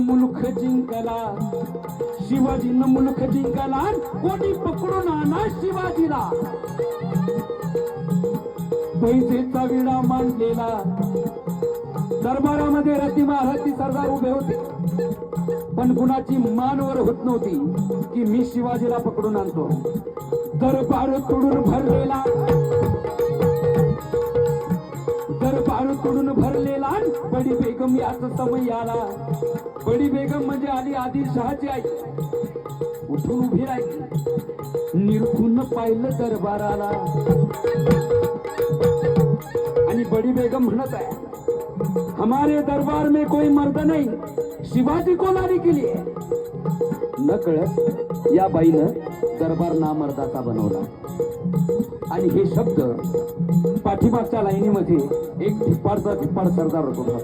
मुलुख जिंकला, शिवाजीनं मुलुख जिंकला, कोणी पकडून आणा शिवाजीला. पैसेचा विडा मांडलेला, दरबारामध्ये रती महारथी सरदार उभे होते, पण कुणाची मानवर होत नव्हती की मी शिवाजीला पकडून आणतो. दरबार तोडून भरलेला, दरबार तोडून भरलेला बडी बेगम याचा समय आला. बडी बेगम म्हणजे आली आदिलशहाची आई. उठून उभी राहिली, निरखून पाहिलं दरबाराला आणि बडी बेगम म्हणत आहे, हमारे दरबार में कोई मर्द नहीं, शिवाजी को लारी के लिए. न कळत या बाईनं दरबार नामर्दाचा बनवला. आणि हे शब्द पाठीमागच्या लाईनीमध्ये एक धिप्पाड सरदार होता.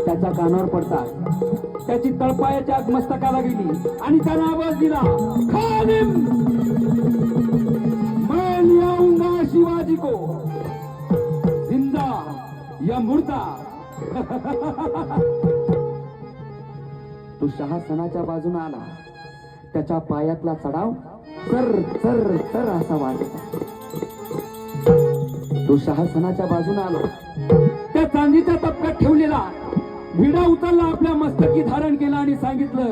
त्याच्या कानावर पडतात त्याची तळपायाच्या मस्तकाला गेली आणि त्याने आवाज दिला, खानिम मैं ले आऊंगा शिवाजी को, जिंदा या मुर्दा. तो शहासनाच्या बाजूने आला. त्याच्या पायातला चढाव चर चर चर असा वाजला. तो शहासनाच्या बाजूने आला. त्या चांदीच्या तपक्यात ठेवलेला विडा उचलला, आपल्या मस्तकी धारण केला आणि सांगितलं,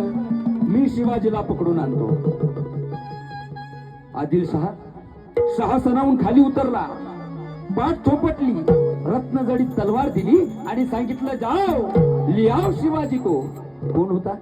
मी शिवाजीला पकडून आणतो. आदिलशहा शहासनाहून खाली उतरला, पाठ थोपटली, रत्नजडीत तलवार दिली आणि सांगितलं, जाओ लियाओ शिवाजी को. कोण होता?